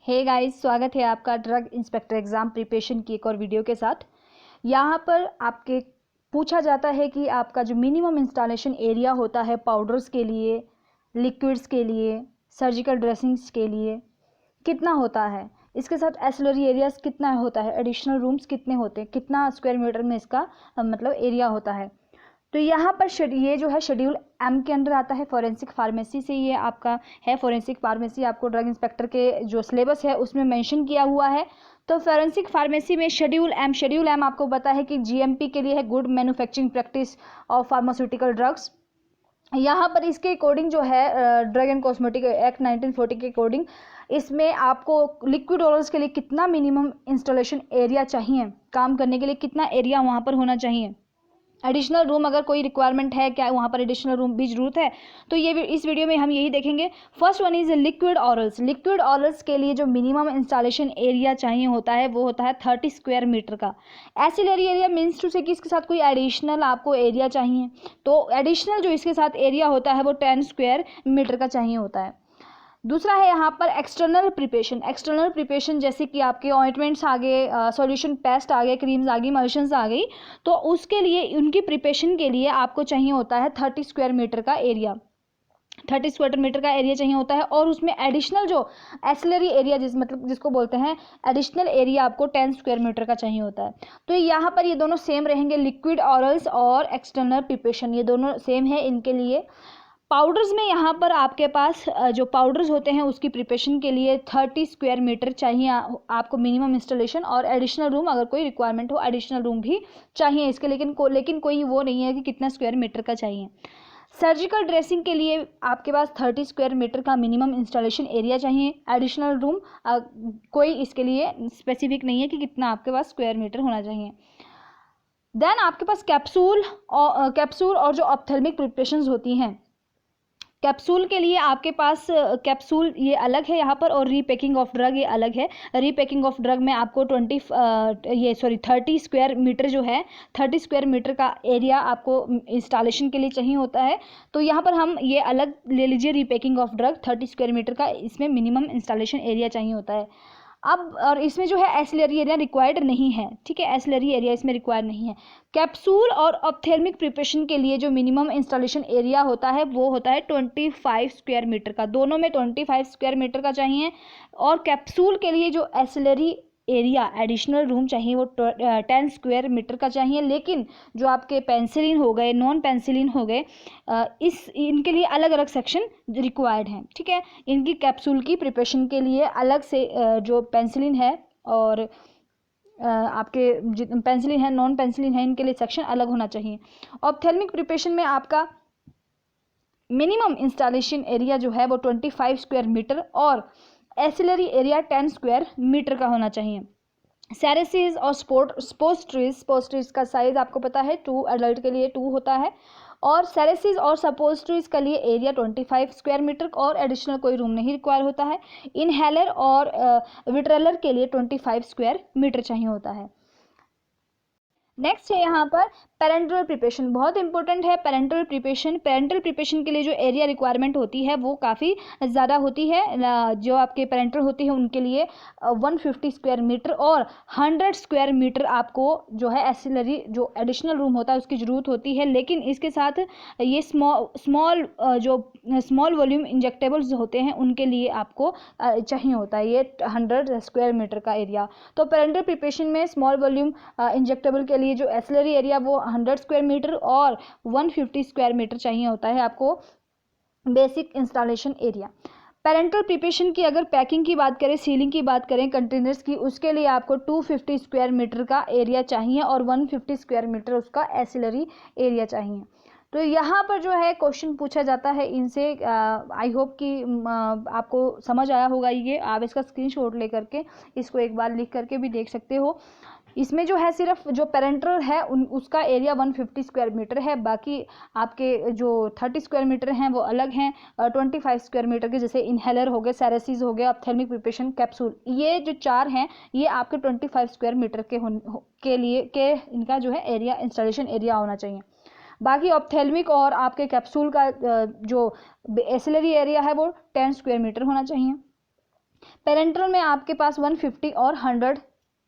Hey guys, स्वागत है आपका ड्रग इंस्पेक्टर एग्ज़ाम प्रिपरेशन की एक और वीडियो के साथ। यहाँ पर आपके पूछा जाता है कि आपका जो मिनिमम इंस्टॉलेशन एरिया होता है पाउडर्स के लिए, लिक्विड्स के लिए, सर्जिकल ड्रेसिंग्स के लिए कितना होता है। इसके साथ एसिलरी एरियाज कितना होता है, एडिशनल रूम्स कितने होते हैं, कितना स्क्वायर मीटर में इसका मतलब एरिया होता है। तो यहाँ पर ये जो है शेड्यूल एम के अंडर आता है। फॉरेंसिक फार्मेसी से ये आपका है। फॉरेंसिक फार्मेसी आपको ड्रग इंस्पेक्टर के जो सिलेबस है उसमें मेंशन किया हुआ है। तो फॉरेंसिक फार्मेसी में शेड्यूल एम आपको पता है कि जीएमपी के लिए है, good manufacturing practice of pharmaceutical drugs. यहाँ पर इसके अकॉर्डिंग जो है ड्रग एंड कॉस्मेटिक एक्ट 1940 के अकॉर्डिंग इसमें आपको लिक्विड ओरल्स के लिए कितना मिनिमम इंस्टॉलेशन एरिया चाहिए, काम करने के लिए कितना एरिया वहाँ पर होना चाहिए। एडिशनल रूम अगर कोई रिक्वायरमेंट है, क्या वहाँ पर एडिशनल रूम भी जरूरत है, तो ये इस वीडियो में हम यही देखेंगे। First one is liquid orals. Liquid orals के लिए जो मिनिमम इंस्टॉलेशन एरिया चाहिए होता है वो होता है 30 स्क्वायर मीटर का। एसिलरी एरिया मीन्स टू से कि इसके साथ कोई एडिशनल आपको एरिया चाहिए, तो एडिशनल जो इसके साथ एरिया होता है वो 10 स्क्वायर मीटर का चाहिए होता है। दूसरा है यहाँ पर एक्सटर्नल प्रिपरेशन। एक्सटर्नल प्रिपरेशन जैसे कि आपके ऑइंटमेंट्स आ गए, सॉल्यूशन पेस्ट आ गए, क्रीम्स आ गई, मल्शंस आ गई, तो उसके लिए उनकी प्रिपरेशन के लिए आपको चाहिए होता है 30 स्क्वायर मीटर का एरिया। 30 स्क्वायर मीटर का एरिया चाहिए होता है। और उसमें एडिशनल जो एसिलरी एरिया जिसको बोलते हैं एडिशनल एरिया आपको 10 स्क्वायर मीटर का चाहिए होता है। तो यहाँ पर ये दोनों सेम रहेंगे, लिक्विड ऑरल्स और एक्सटर्नल प्रिपरेशन, ये दोनों सेम है इनके लिए। पाउडर्स में यहाँ पर आपके पास जो पाउडर्स होते हैं उसकी प्रिपरेशन के लिए 30 स्क्वायर मीटर चाहिए आपको मिनिमम इंस्टॉलेशन, और एडिशनल रूम अगर कोई रिक्वायरमेंट हो एडिशनल रूम भी चाहिए इसके, लेकिन कोई वो नहीं है कि कितना स्क्वायर मीटर का चाहिए। सर्जिकल ड्रेसिंग के लिए आपके पास 30 स्क्वायर मीटर का मिनिमम इंस्टॉलेशन एरिया चाहिए। एडिशनल रूम कोई इसके लिए स्पेसिफिक नहीं है कि कितना आपके पास स्क्वायर मीटर होना चाहिए। देन आपके पास कैप्सूल और जो ऑप्थेल्मिक प्रिपरेशंस होती हैं, कैप्सूल के लिए आपके पास कैप्सूल ये अलग है यहाँ पर, और रीपैकिंग ऑफ ड्रग ये अलग है। रीपैकिंग ऑफ ड्रग में आपको 30 स्क्वायर मीटर जो है 30 स्क्वायर मीटर का एरिया आपको इंस्टॉलेशन के लिए चाहिए होता है। तो यहाँ पर हम ये अलग ले लीजिए, repacking of drug 30 square metre का इसमें मिनिमम इंस्टॉलेशन एरिया चाहिए होता है। अब और इसमें जो है एसिलरी एरिया रिक्वायर्ड नहीं है, ठीक है, एसिलरी एरिया इसमें रिक्वायर्ड नहीं है। कैप्सूल और ऑप्थेल्मिक प्रिपरेशन के लिए जो मिनिमम इंस्टॉलेशन एरिया होता है वो होता है 25 स्क्वायर मीटर का। दोनों में 25 स्क्वायर मीटर का चाहिए। और कैप्सूल के लिए जो एसिलरी एरिया एडिशनल रूम चाहिए वो 10 स्क्वायर मीटर का चाहिए। लेकिन जो आपके पेंसिलिन हो गए, नॉन पेंसिलिन हो गए, इनके लिए अलग अलग सेक्शन रिक्वायर्ड हैं, ठीक है। इनकी कैप्सूल की प्रिपरेशन के लिए अलग से जो पेंसिलिन है और आपके पेंसिलिन है, नॉन पेंसिलिन है, इनके लिए सेक्शन अलग होना चाहिए। ऑप्थेल्मिक प्रिपरेशन में आपका मिनिमम इंस्टॉलेशन एरिया जो है वो 25 स्क्वायर मीटर और एसिलरी एरिया 10 स्क्वायर मीटर का होना चाहिए। सेरेसीज और स्पोस्ट्रीज का साइज आपको पता है, 2 एडल्ट के लिए 2 होता है, और सेरेसीज और सपोस्ट्रीज के लिए एरिया 25 स्क्वायर मीटर और एडिशनल कोई रूम नहीं रिक्वायर होता है। इनहेलर और विट्रेलर के लिए 25 स्क्वायर मीटर चाहिए होता है। नेक्स्ट है यहाँ पर पेरेंटल प्रिपरेशन, बहुत इंपॉर्टेंट है। पेरेंटल प्रिपरेशन के लिए जो एरिया रिक्वायरमेंट होती है वो काफ़ी ज़्यादा होती है। जो आपके पेरेंटल होती है उनके लिए 150 स्क्वायर मीटर और 100 स्क्वायर मीटर आपको जो है एसिलरी जो एडिशनल रूम होता है उसकी ज़रूरत होती है। लेकिन इसके साथ ये स्मॉल वॉल्यूम इंजेक्टेबल्स होते हैं उनके लिए आपको चाहिए होता है ये 100 स्क्वायर मीटर का एरिया। तो पेरेंटल प्रिपरेशन में स्मॉल वॉल्यूम इंजेक्टेबल के लिए जो एसिलरी एरिया वो 100 स्क्वायर मीटर और 150 स्क्वायर मीटर चाहिए होता है आपको basic installation area. Parental preparation की अगर पैकिंग की बात करें, सीलिंग की बात करें कंटेनर्स की, उसके लिए आपको 250 स्क्वायर मीटर का एरिया चाहिए और 150 स्क्वायर मीटर उसका एसिलरी एरिया चाहिए। तो यहाँ पर जो है क्वेश्चन पूछा जाता है इनसे, आई होप कि आपको समझ आया होगा। ये आप इसका स्क्रीनशॉट लेकर के इसको एक बार लिख करके भी देख सकते हो। इसमें जो है सिर्फ जो पेरेंटल है उसका एरिया 150 स्क्वायर मीटर है, बाकी आपके जो 30 स्क्वायर मीटर हैं वो अलग हैं। 25 स्क्वायर मीटर के जैसे इनहेलर हो गए, सेरेसीज हो गए, ऑप्थेल्मिक प्रिपरेशन, कैप्सूल, ये जो 4 हैं ये आपके 25 स्क्वायर मीटर के लिए इनका जो है एरिया इंस्टॉलेशन एरिया होना चाहिए। बाकी ऑप्थेल्मिक और आपके कैप्सूल का जो एसिलरी एरिया है वो 10 स्क्वायर मीटर होना चाहिए। पेरेंटल में आपके पास 150 और 100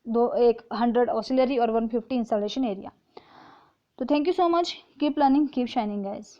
100 ऑक्सिलरी और 150 इंस्टॉलेशन एरिया। तो thank you so much, keep learning, keep shining guys.